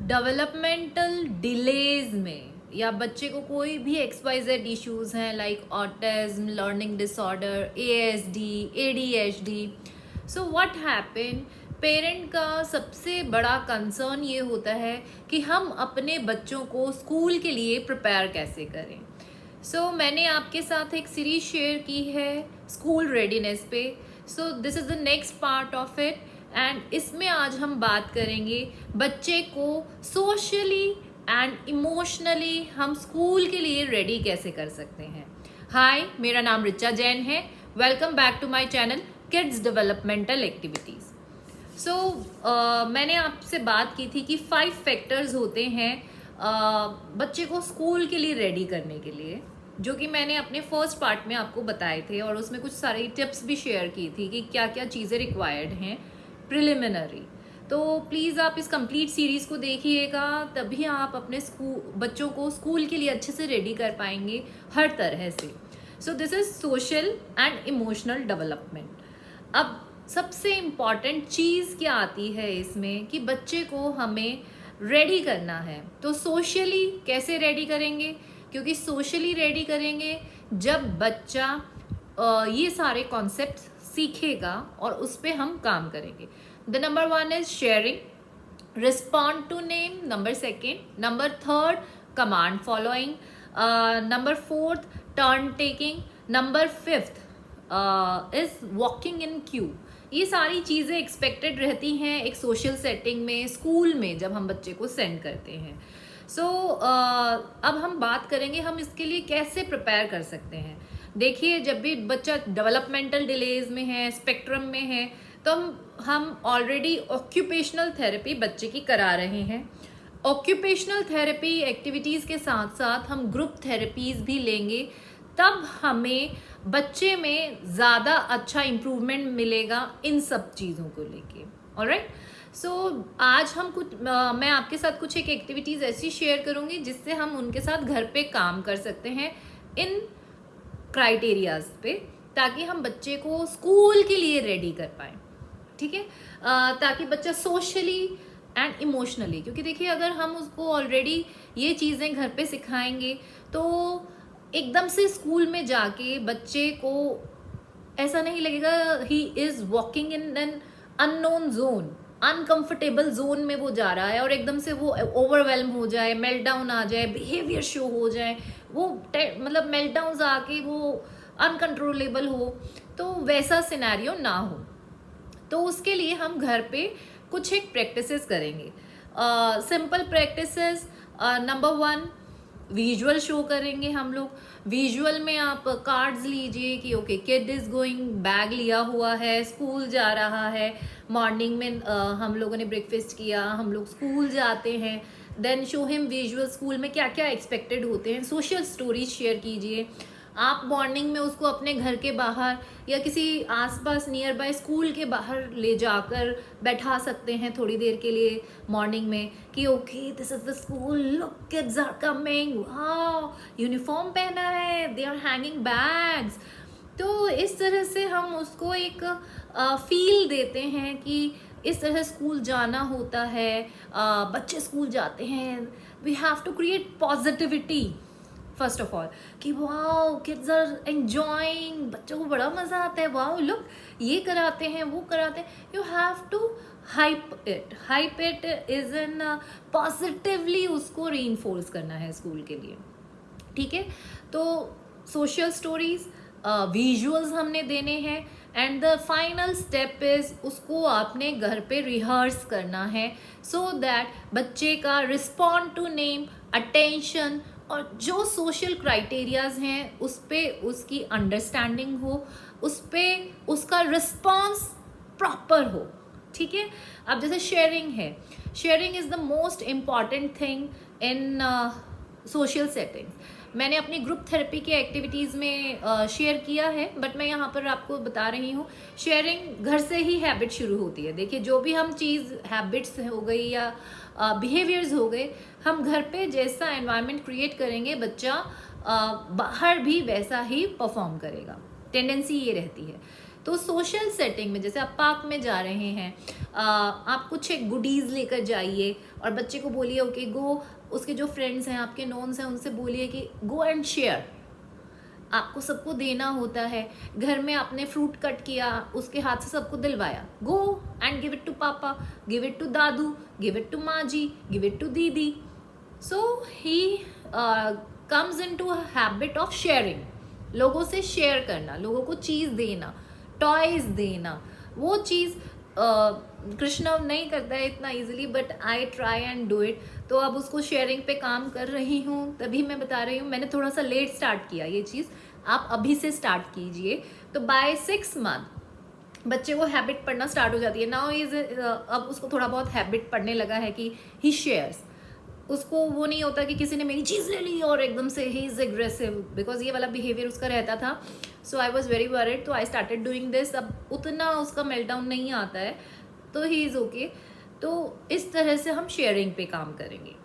Developmental delays में या बच्चे को कोई भी XYZ इश्यूज हैं like autism, learning disorder, ASD, ADHD, so what happen, parent का सबसे बड़ा कंसर्न ये होता है कि हम अपने बच्चों को स्कूल के लिए प्रिपेयर कैसे करें। मैंने आपके साथ एक सीरीज शेयर की है स्कूल रेडीनेस पे। This is the next part of it and इसमें आज हम बात करेंगे बच्चे को सोशली एंड इमोशनली हम स्कूल के लिए रेडी कैसे कर सकते हैं। हाय, मेरा नाम रिचा जैन है। Welcome back to my channel kids developmental activities. मैंने आपसे बात की थी कि 5 फैक्टर्स होते हैं बच्चे को स्कूल के लिए रेडी करने के लिए, जो कि मैंने अपने फर्स्ट पार्ट में आपको बताए थे और उसमें कुछ सारी टिप्स भी शेयर की थी कि क्या क्या चीज़ें रिक्वायर्ड हैं प्रिलिमिनरी। तो प्लीज़ आप इस कंप्लीट सीरीज़ को देखिएगा, तभी आप अपने बच्चों को स्कूल के लिए अच्छे से रेडी कर पाएंगे हर तरह से। This is social and emotional development. अब सबसे इम्पॉर्टेंट चीज़ क्या आती है इसमें कि बच्चे को हमें रेडी करना है। तो सोशली कैसे रेडी करेंगे, क्योंकि सोशली रेडी करेंगे जब बच्चा ये सारे कॉन्सेप्ट सीखेगा और उस पर हम काम करेंगे। The number 1 is sharing, respond to name, number 2, number 3 command following, number 4 turn taking, number 5 is walking in queue. ये सारी चीज़ें एक्सपेक्टेड रहती हैं एक सोशल सेटिंग में, स्कूल में जब हम बच्चे को सेंड करते हैं। अब हम बात करेंगे हम इसके लिए कैसे प्रिपेयर कर सकते हैं। देखिए, जब भी बच्चा डेवलपमेंटल डिलेज में है, स्पेक्ट्रम में है, तो हम ऑलरेडी ऑक्यूपेशनल थेरेपी बच्चे की करा रहे हैं। ऑक्यूपेशनल थेरेपी एक्टिविटीज़ के साथ साथ हम ग्रुप थेरेपीज़ भी लेंगे, तब हमें बच्चे में ज़्यादा अच्छा इम्प्रूवमेंट मिलेगा इन सब चीज़ों को लेके। ऑलराइट, आज हम मैं आपके साथ कुछ एक एक्टिविटीज़ ऐसी शेयर करूँगी जिससे हम उनके साथ घर पे काम कर सकते हैं इन क्राइटेरियाज पे, ताकि हम बच्चे को स्कूल के लिए रेडी कर पाएँ। ठीक है, ताकि बच्चा सोशली एंड इमोशनली, क्योंकि देखिए अगर हम उसको ऑलरेडी ये चीज़ें घर पे सिखाएंगे तो एकदम से स्कूल में जाके बच्चे को ऐसा नहीं लगेगा he is walking in an unknown zone, uncomfortable zone में वो जा रहा है और एकदम से वो ओवरवेलम हो जाए, मेल्टडाउन आ जाए, बिहेवियर शो हो जाए, वो मतलब मेल्टडाउन आके वो अनकंट्रोलेबल हो, तो वैसा सिनेरियो ना हो। तो उसके लिए हम घर पे कुछ एक प्रैक्टिसेस करेंगे, simple practices. Number 1, visual show करेंगे हम लोग। विजुअल में आप कार्ड्स लीजिए कि okay, kid is going, bag लिया हुआ है, स्कूल जा रहा है, मॉर्निंग में हम लोगों ने ब्रेकफास्ट किया, हम लोग स्कूल जाते हैं। Then show him visual, school में क्या क्या एक्सपेक्टेड होते हैं। सोशल स्टोरीज शेयर कीजिए। आप मॉर्निंग में उसको अपने घर के बाहर या किसी आसपास नियर बाय स्कूल के बाहर ले जाकर बैठा सकते हैं थोड़ी देर के लिए मॉर्निंग में कि okay, this is the school, look kids are coming, wow, uniform पहना है, दे आर हैंगिंग बैग्स। तो इस तरह से हम उसको एक फील देते हैं कि इस तरह स्कूल जाना होता है, बच्चे स्कूल जाते हैं। We have to create positivity first of all कि वाओ, किड्स आर एंजॉइंग, बच्चों को बड़ा मज़ा आता है, वाओ लुक, ये कराते हैं, वो कराते हैं। You have to hype it is an positively, उसको रीइंफोर्स करना है स्कूल के लिए। ठीक है, तो सोशल स्टोरीज, विजुअल्स हमने देने हैं and the final step is उसको आपने घर पे रिहर्स करना है सो दैट बच्चे का रिस्पॉन्ड टू नेम, अटेंशन और जो सोशल क्राइटेरियाज हैं उस पर उसकी अंडरस्टैंडिंग हो, उस पर उसका रिस्पॉन्स प्रॉपर हो। ठीक है, अब जैसे शेयरिंग है, sharing is the most important thing in social settings. मैंने अपनी ग्रुप थेरेपी के एक्टिविटीज़ में शेयर किया है, बट मैं यहाँ पर आपको बता रही हूँ, शेयरिंग घर से ही हैबिट शुरू होती है। देखिए, जो भी हम चीज़, हैबिट्स हो गई या बिहेवियर्स हो गए, हम घर पे जैसा एनवायरनमेंट क्रिएट करेंगे, बच्चा बाहर भी वैसा ही परफॉर्म करेगा। टेंडेंसी ये रहती है। तो सोशल सेटिंग में जैसे आप पार्क में जा रहे हैं, आप कुछ एक गुडीज़ लेकर जाइए और बच्चे को बोलिए ओके गो, उसके जो फ्रेंड्स हैं आपके नोन्स हैं उनसे बोलिए कि गो एंड शेयर, आपको सबको देना होता है। घर में आपने फ्रूट कट किया, उसके हाथ से सबको दिलवाया, go and give it to papa, give it to dadu, give it to maa ji, give it to didi. So he comes into habit of sharing, लोगों से शेयर करना, लोगों को चीज़ देना, टॉयज देना। वो चीज़ कृष्णा नहीं करता है इतना easily, but I try and do it. तो अब उसको शेयरिंग पे काम कर रही हूँ, तभी मैं बता रही हूँ। मैंने थोड़ा सा लेट स्टार्ट किया ये चीज़, आप अभी से स्टार्ट कीजिए। तो बाय 6 मंथ बच्चे को हैबिट पढ़ना स्टार्ट हो जाती है। नाउ इज अब उसको थोड़ा बहुत हैबिट पढ़ने लगा है कि ही शेयर्स। उसको वो नहीं होता कि किसी ने मेरी चीज़ ले ली और एकदम से ही इज एग्रेसिव, बिकॉज ये वाला बिहेवियर उसका रहता था। सो आई वॉज वेरी वरिड, तो आई स्टार्टेड डूइंग दिस। अब उतना उसका मेल्टडाउन नहीं आता है, तो ही इज़ ओके। तो इस तरह से हम शेयरिंग पे काम करेंगे।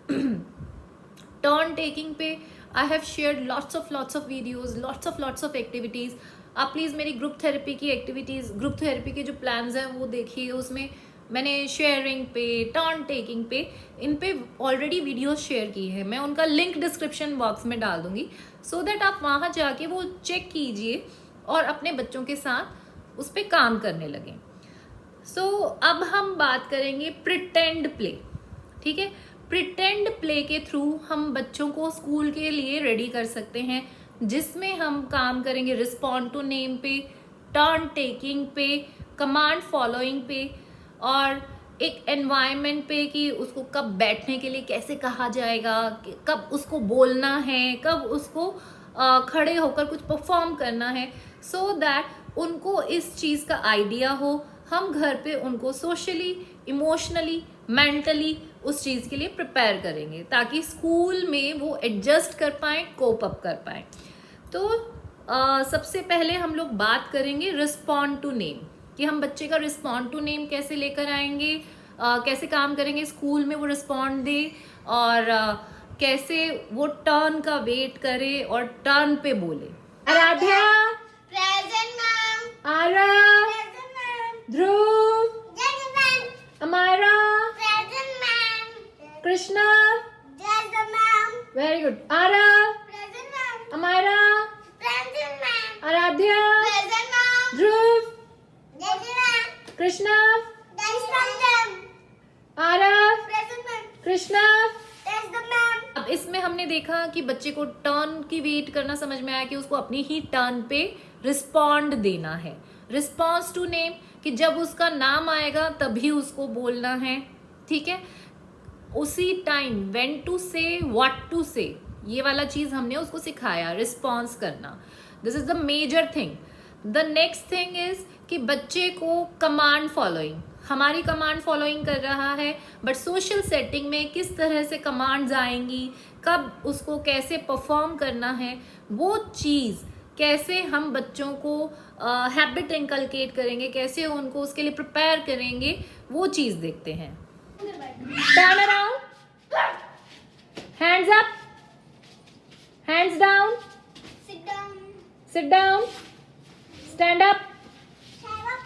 टर्न टेकिंग पे I have shared lots of videos, lots of activities. आप प्लीज़ मेरी ग्रुप थेरेपी की एक्टिविटीज़, ग्रुप थेरेपी के जो प्लान्स हैं वो देखिए। उसमें मैंने शेयरिंग पे, टर्न टेकिंग पे, इन पे ऑलरेडी वीडियोस शेयर की है। मैं उनका लिंक डिस्क्रिप्शन बॉक्स में डाल दूंगी, सो दैट आप वहाँ जाके वो चेक कीजिए और अपने बच्चों के साथ उस पर काम करने लगें। सो अब हम बात करेंगे प्रिटेंड प्ले। ठीक है, प्रिटेंड प्ले के थ्रू हम बच्चों को स्कूल के लिए रेडी कर सकते हैं, जिसमें हम काम करेंगे रिस्पॉन्ड टू नेम पे, टर्न टेकिंग पे, कमांड फॉलोइंग पे, और एक एनवायरनमेंट पे कि उसको कब बैठने के लिए कैसे कहा जाएगा, कब उसको बोलना है, कब उसको खड़े होकर कुछ परफॉर्म करना है, सो दैट उनको इस चीज़ का आइडिया हो। हम घर पे उनको सोशली, इमोशनली, मेंटली उस चीज़ के लिए प्रिपेयर करेंगे, ताकि स्कूल में वो एडजस्ट कर पाएँ, कोप अप कर पाएँ। तो सबसे पहले हम लोग बात करेंगे रिस्पॉन्ड टू नेम, कि हम बच्चे का रिस्पॉन्ड टू नेम कैसे लेकर आएंगे, कैसे काम करेंगे स्कूल में वो रिस्पॉन्ड दे, और कैसे वो टर्न का वेट करे और टर्न पे बोले। Aaradhya present ma'am, Aarav present ma'am, Dhruv present ma'am, Amayra present ma'am, Krishna present ma'am, very good. Aarav present ma'am, Amayra present ma'am, Aaradhya present ma'am, Dhruv present ma'am, Krishna present ma'am, Aarav present ma'am, Krishna. Present ma'am. अब इसमें हमने देखा कि बच्चे को टर्न की वेट करना समझ में आया, कि उसको अपनी ही टर्न पे रिस्पॉन्ड देना है। रिस्पॉन्स टू नेम, कि जब उसका नाम आएगा तभी उसको बोलना है। ठीक है, उसी time when to say, what to say, ये वाला चीज हमने उसको सिखाया, रिस्पॉन्स करना। This is the major thing. The next thing is कि बच्चे को कमांड फॉलोइंग, हमारी कमांड फॉलोइंग कर रहा है, बट सोशल सेटिंग में किस तरह से कमांड्स आएंगी, कब उसको कैसे परफॉर्म करना है, वो चीज़ कैसे हम बच्चों को हैबिट इनकलकेट करेंगे, कैसे उनको उसके लिए प्रिपेयर करेंगे, वो चीज़ देखते हैं। Turn around, hands up, hands down, Sit down, sit down, stand up, stand up,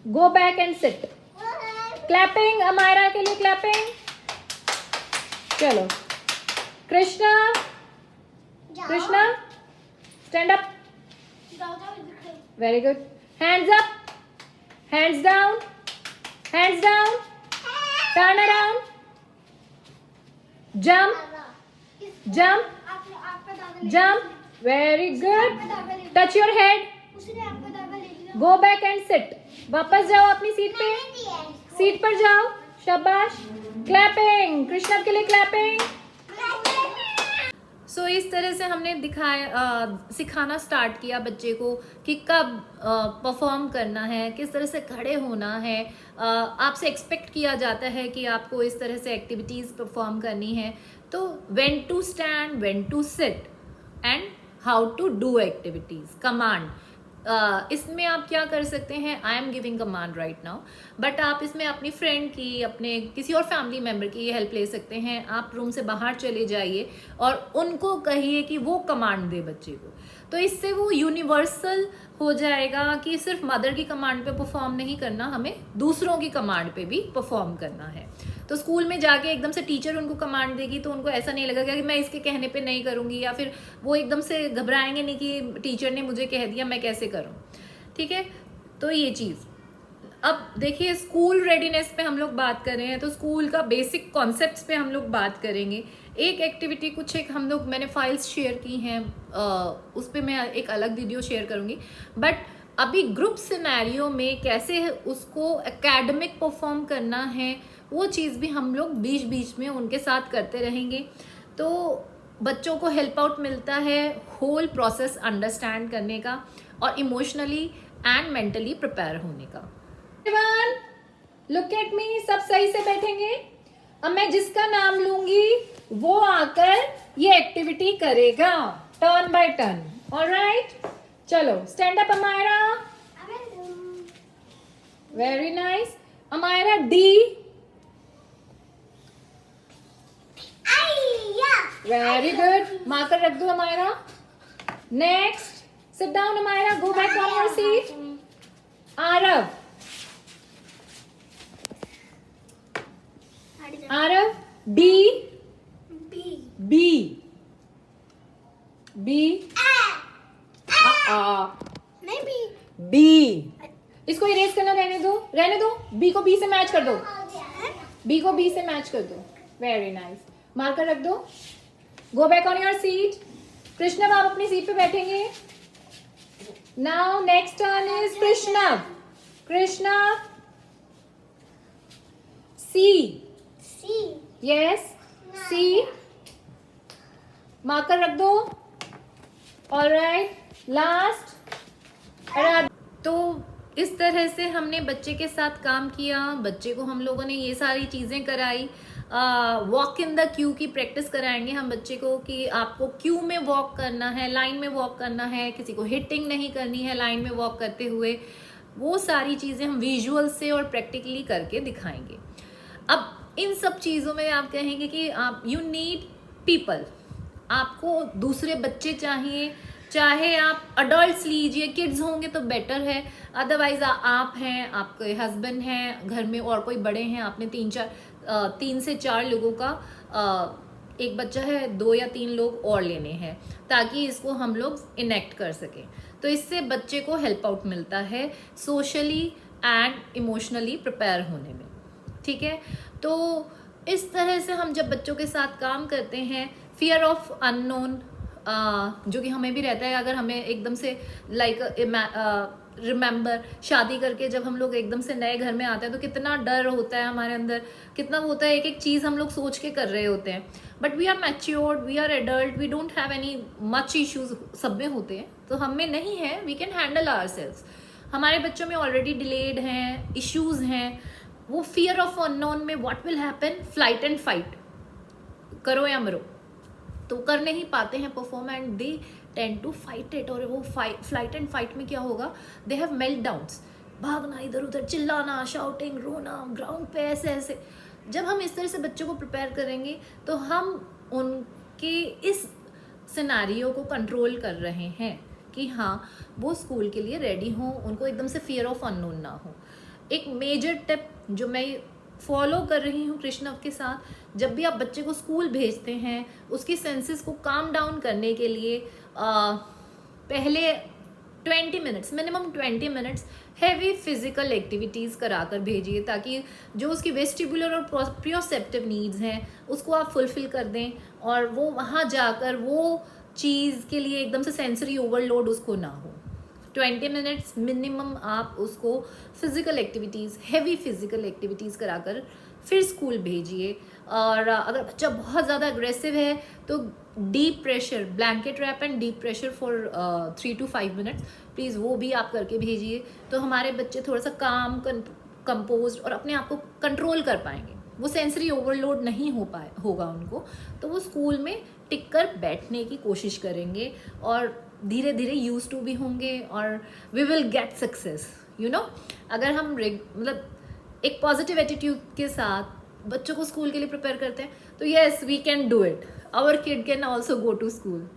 go back and sit. go ahead, clapping, Amayra के लिए क्लैपिंग। चलो कृष्णा, जाओ, कृष्णा स्टैंड अप, जाओ जाओ इधर से। Very good. Hands up, hands down, hands down, turn around, jump, jump, आपका दादा ले jump, very good. Touch your head, उसने आपका दादा ले लिया। गो बैक एंड सिट। वापस जाओ अपनी सीट पे, मैंने दिया है इसको। सीट पर जाओ, शाबाश। क्लैपिंग, कृष्णा के लिए क्लैपिंग। सो इस तरह से हमने सिखाना स्टार्ट किया बच्चे को कि कब परफॉर्म करना है, किस तरह से खड़े होना है। आपसे एक्सपेक्ट किया जाता है कि आपको इस तरह से एक्टिविटीज़ परफॉर्म करनी है। तो when to stand, when to sit and how to do activities, command. इसमें आप क्या कर सकते हैं, I am giving command right now, but आप इसमें अपनी फ्रेंड की, अपने किसी और फैमिली मेम्बर की हेल्प ले सकते हैं। आप रूम से बाहर चले जाइए और उनको कहिए कि वो कमांड दे बच्चे को। तो इससे वो यूनिवर्सल हो जाएगा कि सिर्फ मदर की कमांड पे परफॉर्म नहीं करना, हमें दूसरों की कमांड पे भी परफॉर्म करना है। तो स्कूल में जाके एकदम से टीचर उनको कमांड देगी तो उनको ऐसा नहीं लगेगा कि मैं इसके कहने पे नहीं करूँगी, या फिर वो एकदम से घबराएंगे नहीं कि टीचर ने मुझे कह दिया मैं कैसे करूँ। ठीक है, तो ये चीज़। अब देखिए स्कूल रेडीनेस पे हम लोग बात कर रहे हैं, तो स्कूल का बेसिक कॉन्सेप्ट्स पे हम लोग बात करेंगे। एक एक्टिविटी कुछ एक हम लोग, मैंने फाइल्स शेयर की हैं, उस पर मैं एक अलग वीडियो शेयर करूँगी। बट अभी ग्रुप सिनेरियो में कैसे उसको एकेडमिक परफॉर्म करना है, वो चीज़ भी हम लोग बीच बीच में उनके साथ करते रहेंगे। तो बच्चों को हेल्प आउट मिलता है होल प्रोसेस अंडरस्टैंड करने का और इमोशनली एंड मेंटली प्रिपेयर होने का। लुक एट मी, सब सही से बैठेंगे। अब मैं जिसका नाम लूंगी वो आकर ये एक्टिविटी करेगा टर्न बाय टर्न। ऑलराइट, चलो stand up Amayra. Very nice Amayra. D, very good, marker रख दो Amayra. Next, sit down Amayra, go back on your seat. Aarav, Aarav. B, B, B, B. इसको इरेज करना रहने दो, रहने दो। बी को बी से मैच कर दो, बी को बी से मैच कर दो। वेरी नाइस, मार्कर रख दो। Go back on your seat. Krishnav, आप अपनी सीट पे बैठेंगे। Now next turn is Krishnav. Krishnav, see, yes, see, marker रख दो। Alright, last. तो इस तरह से हमने बच्चे के साथ काम किया, बच्चे को हम लोगों ने ये सारी चीज़ें कराई। वॉक इन द क्यू की प्रैक्टिस कराएंगे हम बच्चे को कि आपको क्यू में वॉक करना है, लाइन में वॉक करना है, किसी को हिटिंग नहीं करनी है लाइन में वॉक करते हुए। वो सारी चीज़ें हम विजुअल से और प्रैक्टिकली करके दिखाएंगे। अब इन सब चीज़ों में आप कहेंगे कि आप यू नीड पीपल, आपको दूसरे बच्चे चाहिए, चाहे आप अडल्ट्स लीजिए, किड्स होंगे तो बेटर है, अदरवाइज आप हैं, आपके हस्बैंड हैं, घर में और कोई बड़े हैं, आपने 3 से 4 लोगों का एक बच्चा है, 2 या 3 लोग और लेने हैं ताकि इसको हम लोग इनेक्ट कर सकें। तो इससे बच्चे को हेल्प आउट मिलता है सोशली एंड इमोशनली प्रिपेयर होने में। ठीक है, तो इस तरह से हम जब बच्चों के साथ काम करते हैं, फियर ऑफ अननोन जो कि हमें भी रहता है, अगर हमें एकदम से रिमेंबर शादी करके जब हम लोग एकदम से नए घर में आते हैं तो कितना डर होता है हमारे अंदर, कितना होता है, एक एक चीज़ हम लोग सोच के कर रहे होते हैं। But we are matured, we are adult, we don't have any much issues. सब में होते हैं तो हम में नहीं है, वी कैन हैंडल आवरसेल्व्स। हमारे बच्चों में ऑलरेडी डिलेड हैं, इश्यूज हैं। वो फियर ऑफ अननोन में what will happen, flight and fight, करो या मरो, तो कर नहीं पाते हैं perform and they tend to fight it. और वो फ्लाइट एंड फाइट में क्या होगा, दे हैव मेल्ट डाउन्स, भागना, इधर उधर चिल्लाना, शाउटिंग, रोना ग्राउंड पे, ऐसे ऐसे। जब हम इस तरह से बच्चों को प्रिपेयर करेंगे तो हम उनके इस सिनेरियो को कंट्रोल कर रहे हैं कि हाँ वो स्कूल के लिए रेडी हों, उनको एकदम से फियर ऑफ अननोन ना हो। एक मेजर टिप जो मैं फॉलो कर रही हूँ कृष्णव के साथ, जब भी आप बच्चे को स्कूल भेजते हैं उसकी सेंसेस को काम डाउन करने के लिए पहले 20 minutes, minimum 20 minutes heavy physical activities कराकर भेजिए ताकि जो उसकी वेस्टिबुलर और प्रियोसेप्टिव नीड्स हैं उसको आप फुलफिल कर दें और वो वहाँ जाकर वो चीज़ के लिए एकदम से सेंसरी ओवरलोड उसको ना हो। 20 मिनट्स मिनिमम आप उसको physical activities, heavy physical activities कराकर फिर स्कूल भेजिए। और अगर बच्चा बहुत ज़्यादा अग्रेसिव है तो deep pressure, blanket wrap and deep pressure for 3 to 5 minutes please, वो भी आप करके भेजिए। तो हमारे बच्चे थोड़ा सा काम, कंपोज और अपने आप को कंट्रोल कर पाएंगे, वो सेंसरी ओवरलोड नहीं होगा उनको, तो वो स्कूल में टिक कर बैठने की कोशिश करेंगे और धीरे धीरे यूज टू भी होंगे और we will get success. You know, अगर हम मतलब एक पॉजिटिव एटीट्यूड के साथ बच्चों को स्कूल के लिए प्रिपेयर करते हैं तो yes we can do it, our kid can also go to school.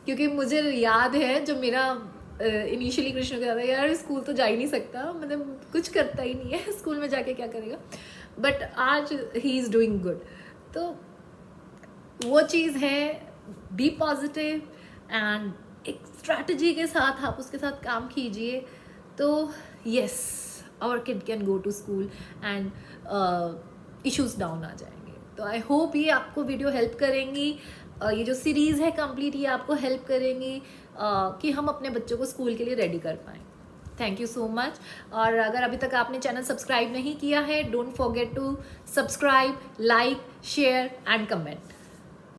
क्योंकि मुझे याद है जब मेरा इनिशियली कृष्ण कहता था यार स्कूल तो जा ही नहीं सकता, मतलब कुछ करता ही नहीं है, स्कूल में जाके क्या करेगा, बट आज ही इज़ डूइंग गुड। तो वो चीज़ है, बी पॉजिटिव एंड एक स्ट्रैटेजी के साथ आप उसके साथ काम कीजिए, तो yes our kid can go to school and issues down आ जाएंगे। तो आई होप ये आपको वीडियो हेल्प करेंगी, ये जो सीरीज़ है कंप्लीट ये आपको हेल्प करेंगी कि हम अपने बच्चों को स्कूल के लिए रेडी कर पाएँ। Thank you so much. और अगर अभी तक आपने चैनल सब्सक्राइब नहीं किया है, don't forget to subscribe, like, share and comment.